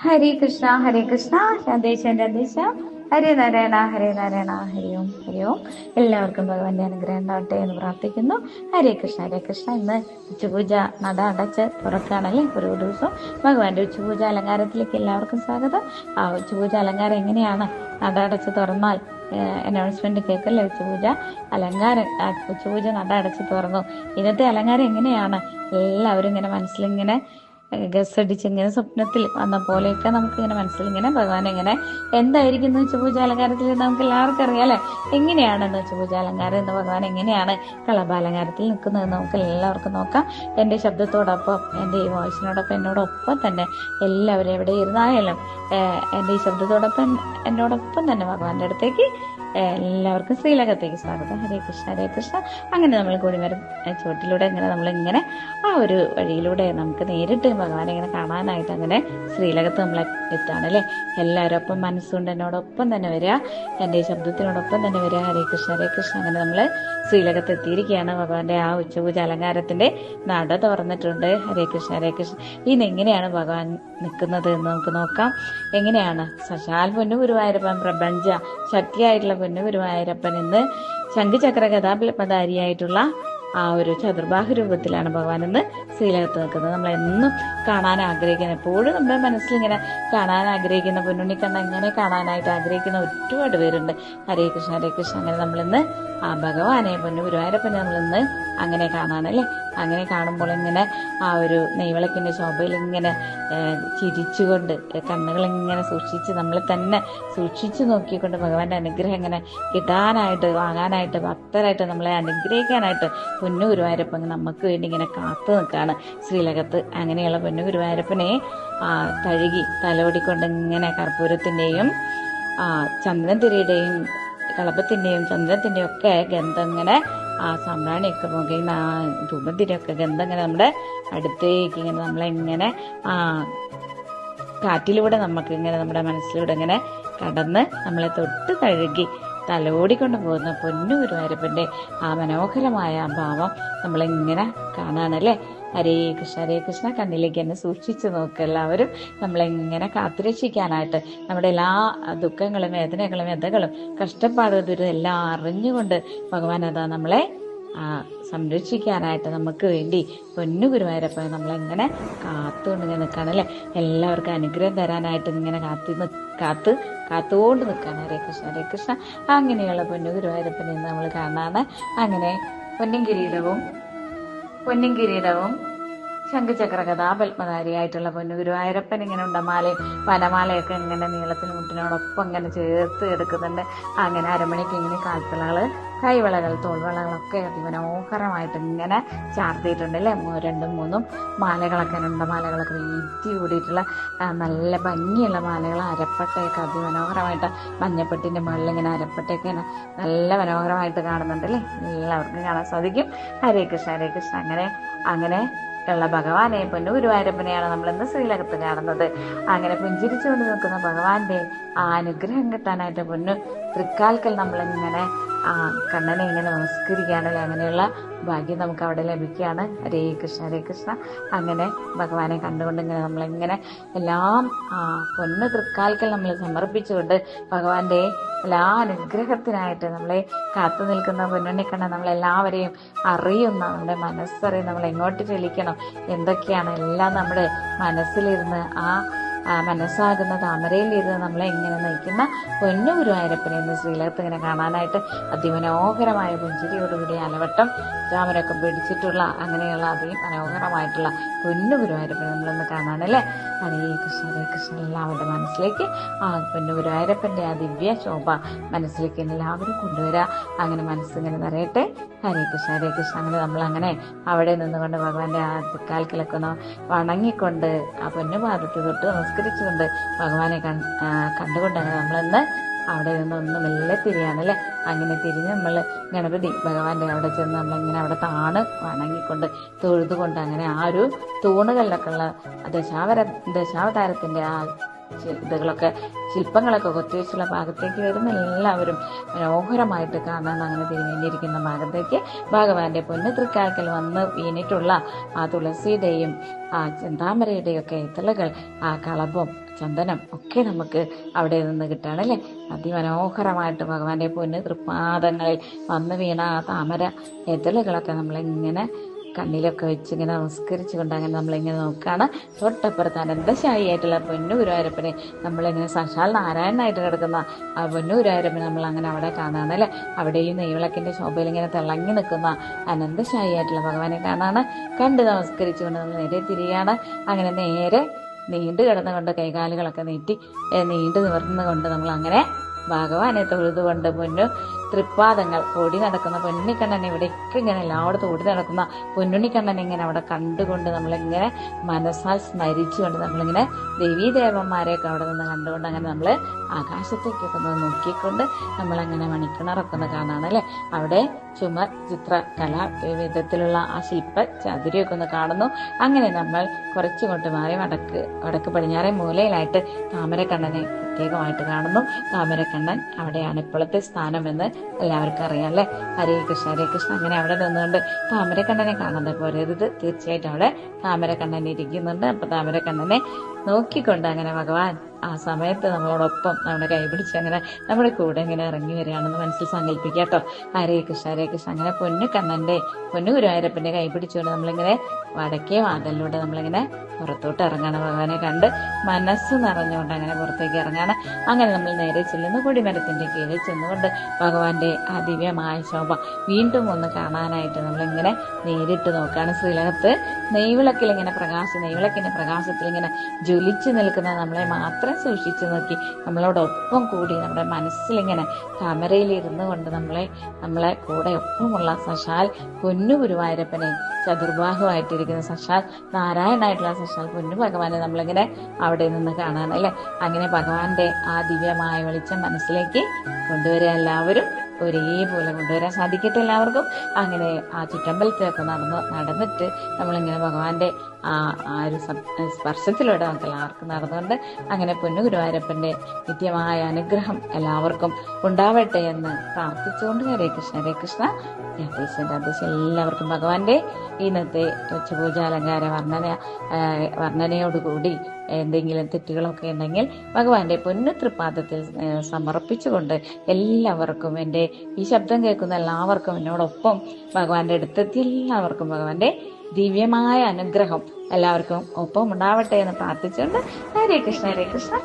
ഹരേ കൃഷ്ണ രാധേശം രാധേശം ഹരേ നാരായണ ഹരേ നാരായണ ഹരി ഓം ഹരി ഓം. എല്ലാവർക്കും ഭഗവാന്റെ അനുഗ്രഹം ഉണ്ടാവട്ടെ എന്ന് പ്രാർത്ഥിക്കുന്നു. ഹരേ കൃഷ്ണ ഹരേ കൃഷ്ണ. ഇന്ന് ഉച്ചപൂജ നട അടച്ച് തുറക്കുകയാണല്ലേ ഒരു ദിവസം. ഭഗവാന്റെ ഉച്ചപൂജ അലങ്കാരത്തിലേക്ക് എല്ലാവർക്കും സ്വാഗതം. ആ ഉച്ചപൂജ അലങ്കാരം എങ്ങനെയാണ് നട അടച്ച് തുറന്നാൽ അനൗൺസ്മെന്റ് കേൾക്കല്ലേ. ഉച്ചപൂജ അലങ്കാരം ഉച്ചപൂജ നട അടച്ച് തുറന്നു. ഇന്നത്തെ അലങ്കാരം എങ്ങനെയാണ് എല്ലാവരും ഇങ്ങനെ മനസ്സിലിങ്ങനെ ഗസടിച്ച് ഇങ്ങനെ സ്വപ്നത്തിൽ വന്ന പോലെയൊക്കെ നമുക്ക് ഇങ്ങനെ മനസ്സിലിങ്ങനെ ഭഗവാൻ എങ്ങനെ എന്തായിരിക്കുന്നു ഉച്ചപൂജ അലങ്കാരത്തിൽ നമുക്ക് എല്ലാവർക്കും അറിയാലേ. എങ്ങനെയാണെന്ന് ഉച്ചപൂജ അലങ്കാരം എന്ന് ഭഗവാൻ എങ്ങനെയാണ് കളഭാലങ്കാരത്തിൽ നിൽക്കുന്നതെന്ന് നമുക്ക് എല്ലാവർക്കും നോക്കാം. എൻ്റെ ശബ്ദത്തോടൊപ്പം എൻ്റെ ഈ വോയിസിനോടൊപ്പം എന്നോടൊപ്പം തന്നെ എല്ലാവരും എവിടെ ഇരുന്നായാലും എൻ്റെ ഈ ശബ്ദത്തോടൊപ്പം എന്നോടൊപ്പം തന്നെ ഭഗവാന്റെ അടുത്തേക്ക് എല്ലാവർക്കും ശ്രീലകത്തേക്ക് സ്വാഗതം. ഹരേ കൃഷ്ണ ഹരേ കൃഷ്ണ. അങ്ങനെ നമ്മൾ കൊടിമരം ചുവട്ടിലൂടെ ഇങ്ങനെ നമ്മളിങ്ങനെ ആ ഒരു വഴിയിലൂടെ നമുക്ക് നേരിട്ട് ഭഗവാനെ ഇങ്ങനെ കാണാനായിട്ട് അങ്ങനെ ശ്രീലകത്ത് നമ്മൾ എത്താണല്ലേ. എല്ലാവരും ഒപ്പം മനസ്സുകൊണ്ട് എന്നോടൊപ്പം തന്നെ വരിക, എൻ്റെ ശബ്ദത്തിനോടൊപ്പം തന്നെ വരിക. ഹരേ കൃഷ്ണ ഹരേ കൃഷ്ണ. അങ്ങനെ നമ്മൾ ശ്രീലകത്ത് എത്തിയിരിക്കുകയാണ്. ഭഗവാന്റെ ആ ഉച്ചപൂജ അലങ്കാരത്തിന്റെ നട തുറന്നിട്ടുണ്ട്. ഹരേ കൃഷ്ണ ഹരേ കൃഷ്ണ. ഇന്ന് എങ്ങനെയാണ് ഭഗവാൻ നിൽക്കുന്നത് എന്ന് നമുക്ക് നോക്കാം. എങ്ങനെയാണ് സശാൽ പൊന്നു ഗുരുവായൂരപ്പൻ പ്രപഞ്ച ശക്തിയായിട്ടുള്ള പൊന്നു ഗുരുവായൂരപ്പൻ ഇന്ന് ശംഖുചക്ര ഗദാപത്മധാരിയായിട്ടുള്ള ആ ഒരു ചതുർബാഹു രൂപത്തിലാണ് ഭഗവാൻ ഇന്ന് ശ്രീലകത്ത് നിൽക്കുന്നത്. നമ്മൾ എന്നും കാണാൻ ആഗ്രഹിക്കുന്ന, എപ്പോഴും നമ്മുടെ മനസ്സിലിങ്ങനെ കാണാൻ ആഗ്രഹിക്കുന്ന, പൊന്നുണ്ണിക്കണ്ണ ഇങ്ങനെ കാണാനായിട്ട് ആഗ്രഹിക്കുന്ന ഒരുപാട് പേരുണ്ട്. ഹരേ കൃഷ്ണ ഹരേ കൃഷ്ണ. അങ്ങനെ നമ്മളിന്ന് ആ ഭഗവാനെ പൊന്നു ഗുരുവായൂരപ്പനെ നമ്മളിന്ന് അങ്ങനെ കാണാനല്ലേ. അങ്ങനെ കാണുമ്പോൾ ഇങ്ങനെ ആ ഒരു നെയ്വിളക്കിന്റെ ശോഭയിൽ ഇങ്ങനെ ചിരിച്ചുകൊണ്ട് കണ്ണുകളിങ്ങനെ സൂക്ഷിച്ച് നമ്മളെ തന്നെ സൂക്ഷിച്ചു നോക്കിക്കൊണ്ട് ഭഗവാന്റെ അനുഗ്രഹം ഇങ്ങനെ കിട്ടാനായിട്ട് വാങ്ങാനായിട്ട് ഭക്തരായിട്ട് നമ്മളെ അനുഗ്രഹിക്കാനായിട്ട് പൊന്നു ഗുരുവായൂരപ്പൻ നമുക്ക് വേണ്ടി ഇങ്ങനെ കാത്തു നിൽക്കുകയാണ് ശ്രീലകത്ത്. അങ്ങനെയുള്ള പൊന്നു ഗുരുവായൂരപ്പനെ തഴുകി തലോടിക്കൊണ്ട് ഇങ്ങനെ കർപ്പൂരത്തിന്റെയും ചന്ദനത്തിരിയുടെയും കളഭത്തിന്റെയും ചന്ദ്രത്തിന്റെയും ഒക്കെ ഗന്ധം ഇങ്ങനെ ആ സാമ്പ്രാണിയൊക്കെ പോകുന്ന ആ ധൂപത്തിന്റെയൊക്കെ ഗന്ധം ഇങ്ങനെ നമ്മുടെ അടുത്തേക്ക് ഇങ്ങനെ നമ്മളെങ്ങനെ കാറ്റിലൂടെ നമുക്ക് ഇങ്ങനെ നമ്മുടെ മനസ്സിലൂടെ ഇങ്ങനെ കടന്ന് നമ്മളെ തൊട്ട് തഴുകി തലോടിക്കൊണ്ട് പോകുന്ന പൊന്നു ഗുരുവായൂരപ്പന്റെ ആ മനോഹരമായ ഭാവം നമ്മളിങ്ങനെ കാണാണല്ലേ. ഹരേ കൃഷ്ണ ഹരേ കൃഷ്ണ. കണ്ണിലേക്ക് തന്നെ സൂക്ഷിച്ചു നോക്കുക എല്ലാവരും. നമ്മളെങ്ങനെ കാത്തുരക്ഷിക്കാനായിട്ട് നമ്മുടെ എല്ലാ ദുഃഖങ്ങളും വേദനകളും വ്യതകളും കഷ്ടപ്പാടും എല്ലാം അറിഞ്ഞുകൊണ്ട് ഭഗവാൻ അതാ നമ്മളെ സംരക്ഷിക്കാനായിട്ട് നമുക്ക് വേണ്ടി പൊന്നു ഗുരുവായൂരപ്പൻ നമ്മളെങ്ങനെ കാത്തുകൊണ്ട് ഇങ്ങനെ നിൽക്കുകയാണല്ലേ. എല്ലാവർക്കും അനുഗ്രഹം തരാനായിട്ട് ഇങ്ങനെ കാത്തുകൊണ്ട് നിൽക്കുകയാണ്. ഹരേ കൃഷ്ണ ഹരേ കൃഷ്ണ. അങ്ങനെയുള്ള പൊന്നു ഗുരുവായൂരപ്പനെ നമ്മൾ കാണാണ്. അങ്ങനെ പൊന്നും കിരീടവും ശംഖുചക്ര ഗദാപത്മധാരിയായിട്ടുള്ള പൊന്നു ഗുരുവായൂരപ്പൻ ഇങ്ങനെ ഉണ്ടമാലയും വനമാലയൊക്കെ ഇങ്ങനെ നീളത്തിന് മുട്ടിനോടൊപ്പം ഇങ്ങനെ ചേർത്ത് എടുക്കുന്നുണ്ട്. അങ്ങനെ അരമണിക്ക് ഇങ്ങനെ കാൽത്തളകള് കൈവളകൾ തോൾവളകളൊക്കെ അതിമനോഹരമായിട്ട് ഇങ്ങനെ ചാർത്തിയിട്ടുണ്ട് അല്ലേ. 2ഉം 3ഉം മാലകളൊക്കെ ഉണ്ടമാലകളൊക്കെ വീറ്റി കൂടിയിട്ടുള്ള നല്ല ഭംഗിയുള്ള മാലകൾ. അരപ്പട്ടയൊക്കെ അതിമനോഹരമായിട്ട് മഞ്ഞപ്പെട്ടിന്റെ മുകളിൽ ഇങ്ങനെ അരപ്പട്ടയൊക്കെ ഇങ്ങനെ നല്ല മനോഹരമായിട്ട് കാണുന്നുണ്ട് അല്ലേ. എല്ലാവർക്കും കാണാൻ സാധിക്കും. ഹരേ കൃഷ്ണ ഹരേ കൃഷ്ണ. അങ്ങനെ ഉള്ള ഭഗവാനെ പൊന്നു ഗുരുവായൂരപ്പനെയാണ് നമ്മൾ ഇന്ന് ശ്രീലകത്ത് കാണുന്നത്. അങ്ങനെ പുഞ്ചിരിച്ചുകൊണ്ട് നിൽക്കുന്ന ഭഗവാന്റെ ആ അനുഗ്രഹം കിട്ടാനായിട്ട് പൊന്നു തൃക്കാൽക്കൽ നമ്മളിങ്ങനെ കണ്ണനെ ഇങ്ങനെ നമസ്കരിക്കുകയാണല്ലേ. അങ്ങനെയുള്ള ഭാഗ്യം നമുക്ക് അവിടെ ലഭിക്കുകയാണ്. ഹരേ കൃഷ്ണ ഹരേ കൃഷ്ണ. അങ്ങനെ ഭഗവാനെ കണ്ടുകൊണ്ട് ഇങ്ങനെ നമ്മളിങ്ങനെ എല്ലാം പൊന്നു തൃക്കാൽക്കൽ നമ്മൾ സമർപ്പിച്ചുകൊണ്ട് ഭഗവാന്റെ എല്ലാ അനുഗ്രഹത്തിനായിട്ട് നമ്മളെ കാത്തു നിൽക്കുന്ന പൊന്നുണ്ണിക്കണ്ണൻ നമ്മളെല്ലാവരെയും അറിയുന്ന, നമ്മുടെ മനസ്സറിയുന്ന, നമ്മൾ എങ്ങോട്ട് ചലിക്കണം എന്തൊക്കെയാണ് എല്ലാം നമ്മുടെ മനസ്സിലിരുന്ന് മനസ്സാകുന്ന താമരയിലിരുന്ന് നമ്മളെ ഇങ്ങനെ നയിക്കുന്ന പൊന്നു ഗുരുവായൂരപ്പനെ ഇന്ന് ശ്രീലകത്ത് ഇങ്ങനെ കാണാനായിട്ട് അതിമനോഹരമായ പുഞ്ചിരിയോടുകൂടി അലവട്ടം രാമനൊക്കെ പിടിച്ചിട്ടുള്ള അങ്ങനെയുള്ള അതിമനോഹരമായിട്ടുള്ള പൊന്നു ഗുരുവായൂരപ്പനെ നമ്മളിന്ന് കാണാനല്ലേ. ഹരേ കൃഷ്ണ ഹരേ കൃഷ്ണ. എല്ലാവരുടെ മനസ്സിലേക്ക് പൊന്നു ഗുരുവായൂരപ്പന്റെ ആ ദിവ്യ ശോഭ മനസ്സിലേക്ക് എല്ലാവരും കൊണ്ടുവരിക. അങ്ങനെ മനസ്സിങ്ങനെ നിറയട്ടെ. ഹരേ കൃഷ്ണ ഹരേ കൃഷ്ണ. അങ്ങനെ നമ്മളങ്ങനെ അവിടെ നിന്നുകൊണ്ട് ഭഗവാന്റെ ആ തൃക്കാൽക്കലൊക്കെ വണങ്ങിക്കൊണ്ട് ആ പൊന്നുപാദത്തിൽ തൊട്ട് നമസ്കരിച്ചുകൊണ്ട് ഭഗവാനെ കണ്ടുകൊണ്ട് അങ്ങനെ നമ്മളിന്ന് അവിടെ നിന്ന് മെല്ലെ തിരിയാണല്ലേ. അങ്ങനെ തിരിഞ്ഞ് നമ്മൾ ഗണപതി ഭഗവാന്റെ അവിടെ ചെന്ന് നമ്മളിങ്ങനെ അവിടെ വണങ്ങിക്കൊണ്ട് തൊഴുതുകൊണ്ട് അങ്ങനെ ആ ഒരു തൂണുകളിലൊക്കെ ഉള്ള ദശാവതാരത്തിന്റെ ആ ഇതുകളൊക്കെ ശില്പങ്ങളൊക്കെ കൊത്തിവെച്ചുള്ള ഭാഗത്തേക്ക് വരുന്ന എല്ലാവരും മനോഹരമായിട്ട് കാണാൻ അങ്ങനെ തിരിഞ്ഞിരിക്കുന്ന ഭാഗത്തേക്ക് ഭഗവാന്റെ പൊന്നു തൃക്കാൽക്കൽ വന്ന് വീണിട്ടുള്ള ആ തുളസിയുടെയും ആ ചെന്താമരയുടെയും ഒക്കെ ഇതളുകൾ, ആ കളഭം ചന്ദനം ഒക്കെ നമുക്ക് അവിടെ നിന്ന് കിട്ടുകയാണ് അല്ലേ. അതിമനോഹരമായിട്ട് ഭഗവാന്റെ പൊന്ന് തൃപ്പാദങ്ങളിൽ വന്ന് വീണ ആ താമര എതളുകളൊക്കെ നമ്മളിങ്ങനെ കണ്ണിലൊക്കെ വെച്ച് ഇങ്ങനെ നമസ്കരിച്ചുകൊണ്ട് അങ്ങനെ നമ്മളിങ്ങനെ നോക്കുകയാണ്. തൊട്ടപ്പുറത്ത് അനന്തശായി ആയിട്ടുള്ള പൊന്നു ഗുരുവായൂരപ്പനെ നമ്മളിങ്ങനെ സാക്ഷാൽ നാരായണനായിട്ട് കിടക്കുന്ന ആ പൊന്നു ഗുരുവായൂരപ്പനെ നമ്മൾ അങ്ങനെ അവിടെ കാണുകയാണ് അല്ലേ. അവിടെയും നെയ്വിളക്കിന്റെ ശോഭയിൽ ഇങ്ങനെ തിളങ്ങി നിൽക്കുന്ന അനന്തശായി ആയിട്ടുള്ള ഭഗവാനെ കാണാണ്. കണ്ട് നമസ്കരിച്ചുകൊണ്ട് നമ്മൾ നേരെ തിരിയാണ്. അങ്ങനെ നേരെ നീണ്ടു കിടന്നുകൊണ്ട് കൈകാലുകളൊക്കെ നീണ്ടു നിവർന്നുകൊണ്ട് നമ്മൾ അങ്ങനെ ഭഗവാനെ തൊഴുതുകൊണ്ട് പൊന്നു തൃപ്പാദങ്ങൾ ഓടി നടക്കുന്ന പൊന്നുണ്ണിക്കണ്ണൻ ഇവിടേക്ക് ഇങ്ങനെ എല്ലായിടത്തും ഓടി നടക്കുന്ന പൊന്നുണ്ണിക്കണ്ണൻ ഇങ്ങനെ അവിടെ കണ്ടുകൊണ്ട് നമ്മളിങ്ങനെ മനസ്സാൽ സ്മരിച്ചുകൊണ്ട് നമ്മളിങ്ങനെ ദേവീദേവന്മാരെയൊക്കെ അവിടെ നിന്ന് കണ്ടുകൊണ്ട് അങ്ങനെ നമ്മൾ ആകാശത്തേക്കൊക്കെ ഒന്ന് നോക്കിക്കൊണ്ട് നമ്മളങ്ങനെ മണിക്കിണറൊക്കെ ഒന്ന് കാണാണ് അല്ലേ. അവിടെ ചുമർ ചിത്രകല വിധത്തിലുള്ള ആ ശില്പ ചതുരിയൊക്കെ ഒന്ന് കാണുന്നു. അങ്ങനെ നമ്മൾ കുറച്ചുകൊണ്ട് മാറി വടക്ക് പടിഞ്ഞാറേ മൂലയിലായിട്ട് താമരക്കണ്ണനെ പ്രത്യേകമായിട്ട് കാണുന്നു. താമരക്കണ്ണൻ അവിടെയാണ് ഇപ്പോഴത്തെ സ്ഥാനമെന്ന് എല്ലാവർക്കും അറിയാം അല്ലേ. ഹരേ കൃഷ്ണ ഹരേ കൃഷ്ണ. അങ്ങനെ അവിടെ നിന്നുകൊണ്ട് താമരക്കണ്ണനെ കാണാതെ പോരരുത്. തീർച്ചയായിട്ടും അവിടെ താമരക്കണ്ണൻ ഇരിക്കുന്നുണ്ട്. അപ്പൊ താമരക്കണ്ണനെ നോക്കിക്കൊണ്ട് അങ്ങനെ ഭഗവാൻ ആ സമയത്ത് നമ്മളോടൊപ്പം നമ്മുടെ കൈപിടിച്ച് അങ്ങനെ നമ്മുടെ കൂടെ ഇങ്ങനെ ഇറങ്ങി വരികയാണെന്ന് മനസ്സിൽ സങ്കല്പിക്കുക കേട്ടോ. ഹരേ കൃഷ്ണ ഹരേ കൃഷ്ണ. അങ്ങനെ പൊന്നു ഗുരുവായൂരപ്പന്റെ കൈ പിടിച്ചുകൊണ്ട് നമ്മളിങ്ങനെ വടക്കേ വാതിലിലൂടെ നമ്മളിങ്ങനെ പുറത്തോട്ട് ഇറങ്ങാണ്. ഭഗവാനെ കണ്ട് മനസ്സ് നിറഞ്ഞുകൊണ്ട് അങ്ങനെ പുറത്തേക്ക് ഇറങ്ങാണ്. അങ്ങനെ നമ്മൾ നേരെ ചെല്ലുന്ന കൊടിമരത്തിന്റെ കീഴിൽ ചെന്നുകൊണ്ട് ഭഗവാന്റെ ആ ദിവ്യമായ ശോഭ വീണ്ടും ഒന്ന് കാണാനായിട്ട് നമ്മളിങ്ങനെ നേരിട്ട് നോക്കുകയാണ്. ശ്രീലകത്ത് നെയ്വിളക്കിന്റെ പ്രകാശത്തിൽ ഇങ്ങനെ ജ്വലിച്ചു നിൽക്കുന്ന നമ്മളെ മാത്രം സൂക്ഷിച്ചു നോക്കി നമ്മളോടൊപ്പം കൂടി നമ്മുടെ മനസ്സിലിങ്ങനെ താമരയിലിരുന്നു കൊണ്ട് നമ്മളെ കൂടെ ഒപ്പമുള്ള സശാൽ പൊന്നു ഗുരുവായൂരപ്പനെ, ചതുർബാഹുവായിട്ടിരിക്കുന്ന സശാൽ നാരായണായിട്ടുള്ള സശാൽ പൊന്നു ഭഗവാനെ നമ്മളിങ്ങനെ അവിടെ നിന്ന് കാണാനല്ലേ. അങ്ങനെ ഭഗവാന്റെ ആ ദിവ്യമായ വെളിച്ചം മനസ്സിലേക്ക് കൊണ്ടുവരിക. എല്ലാവരും ഒരേപോലെ കൊണ്ടുവരാൻ സാധിക്കട്ടെ എല്ലാവർക്കും. അങ്ങനെ ആ ചുറ്റമ്പലത്തിലൊക്കെ നടന്നിട്ട് നമ്മളിങ്ങനെ ഭഗവാന്റെ ആ ഒരു സ്പർശത്തിലൂടെ നമുക്ക് എല്ലാവർക്കും നടന്നുകൊണ്ട് അങ്ങനെ പൊന്നു ഗുരുവായൂരപ്പന്റെ നിത്യമായ അനുഗ്രഹം എല്ലാവർക്കും ഉണ്ടാവട്ടെ എന്ന് പ്രാർത്ഥിച്ചുകൊണ്ട് ഹരേ കൃഷ്ണ ഹരേ കൃഷ്ണ. രാധേശ്വരൻ എല്ലാവർക്കും ഭഗവാന്റെ ഇന്നത്തെ ഉച്ചപൂജ അലങ്കാര വർണ്ണനയോടുകൂടി എന്തെങ്കിലും തെറ്റുകളൊക്കെ ഉണ്ടെങ്കിൽ ഭഗവാന്റെ പൊന്നു തൃപ്പാദത്തിൽ സമർപ്പിച്ചുകൊണ്ട് എല്ലാവർക്കും, എൻ്റെ ഈ ശബ്ദം കേൾക്കുന്ന എല്ലാവർക്കും, എന്നോടൊപ്പം ഭഗവാന്റെ അടുത്തെത്തി എല്ലാവർക്കും ഭഗവാന്റെ ദിവ്യമായ അനുഗ്രഹം എല്ലാവർക്കും ഒപ്പം ഉണ്ടാവട്ടെ എന്ന് പ്രാർത്ഥിച്ചുകൊണ്ട് ഹരേ കൃഷ്ണ ഹരേ കൃഷ്ണ.